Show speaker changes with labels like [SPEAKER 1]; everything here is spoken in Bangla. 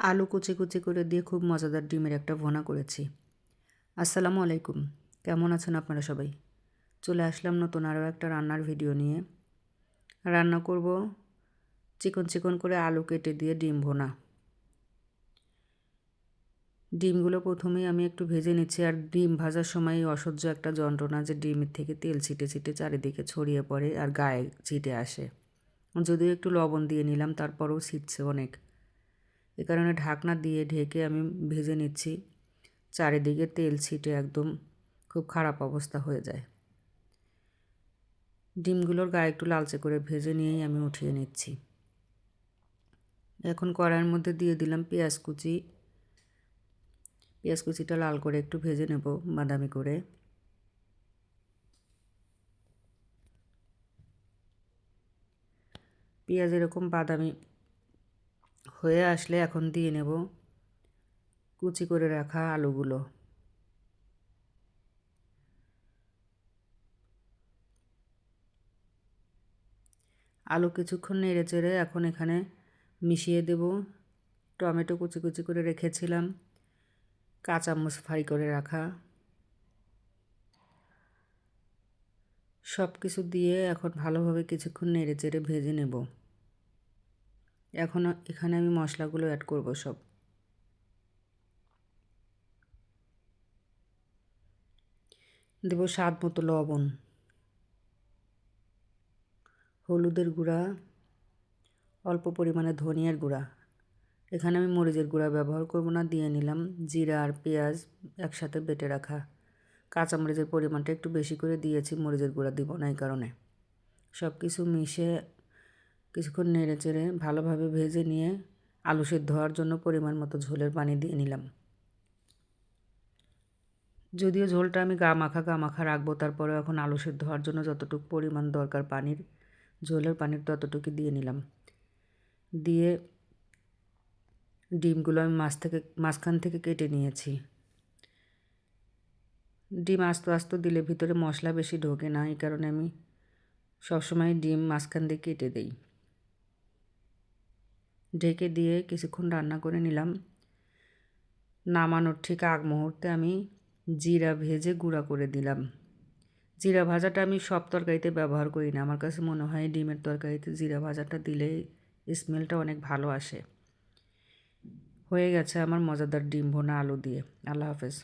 [SPEAKER 1] আলু কুচি কুচি করে দিয়ে খুব মজাদার ডিমের একটা ভুনা করেছি। আসসালামু আলাইকুম, কেমন আছেন আপনারা সবাই? চলে আসলাম নতুন আরও একটা রান্নার ভিডিও নিয়ে। রান্না করব চিকন চিকন করে আলু কেটে দিয়ে ডিম ভুনা। ডিমগুলো প্রথমেই আমি একটু ভেজে নিচ্ছি। আর ডিম ভাজার সময় অসহ্য একটা যন্ত্রণা যে ডিমের থেকে তেল ছিটে ছিটে চারিদিকে ছড়িয়ে পড়ে আর গায়ে ছিটে আসে। যদিও একটু লবণ দিয়ে নিলাম, তারপরেও ছিটছে অনেক। এ কারণে ঢাকনা দিয়ে ঢেকে আমি ভেজে নিচ্ছি। চারিদিকে তেল ছিটে একদম খুব খারাপ অবস্থা হয়ে যায়। ডিমগুলোর গায়ে একটু লালচে করে ভেজে নিয়েই আমি উঠিয়ে নিচ্ছি। এখন কড়াইয়ের মধ্যে দিয়ে দিলাম পেঁয়াজ কুচি। পেঁয়াজ কুচিটা লাল করে একটু ভেজে নেব বাদামি করে। পেঁয়াজ এরকম বাদামি হয়ে আসলে এখন দিয়ে নেব কুচি করে রাখা আলুগুলো। আলু কিছুক্ষণ নেড়ে চেড়ে এখন এখানে মিশিয়ে দেব টমেটো কুচি কুচি করে রেখেছিলাম, কাঁচামরিচ ফ্রাই করে রাখা, সব কিছু দিয়ে এখন ভালোভাবে কিছুক্ষণ নেড়ে চেড়ে ভেজে নেব। এখন এখানে আমি মশলাগুলো অ্যাড করব সব। দেব স্বাদ মতো লবণ, হলুদের গুঁড়া, অল্প পরিমাণে ধনিয়ার গুঁড়া। এখানে আমি মরিচের গুঁড়া ব্যবহার করব না, দিয়ে নিলাম জিরা আর পেঁয়াজ একসাথে বেটে রাখা। কাঁচামরিচের পরিমাণটা একটু বেশি করে দিয়েছি, মরিচের গুঁড়া দিব না এই কারণে। সব কিছু মিশে কিছুক্ষণ নেড়ে চেড়ে ভালোভাবে ভেজে নিয়ে আলু সেদ্ধ হওয়ার জন্য পরিমাণ মতো ঝোলের পানি দিয়ে নিলাম। যদিও ঝোলটা আমি গা মাখা রাখবো, তারপরেও এখন আলু সেদ্ধ হওয়ার জন্য যতটুকু পরিমাণ দরকার পানির, ঝোলের পানির ততটুকু দিয়ে নিলাম। দিয়ে ডিমগুলো আমি মাঝখান থেকে কেটে নিয়েছি। ডিম আস্তে আস্তে দিলে ভিতরে মশলা বেশি ঢোকে না, এই কারণে আমি সবসময় ডিম মাঝখান দিয়ে কেটে দেই। ঢেকে দিয়ে কিছুক্ষণ রান্না করে নিলাম। নামানোর ঠিক আগ মুহূর্তে আমি জিরা ভেজে গুঁড়া করে দিলাম। জিরা ভাজাটা আমি সব তরকারিতে ব্যবহার করি না, আমার কাছে মনে হয় ডিমের তরকারিতে জিরা ভাজাটা দিলে স্মেলটা অনেক ভালো আসে। হয়ে গেছে আমার মজাদার ডিম ভুনা আলু দিয়ে। আল্লাহ হাফেজ।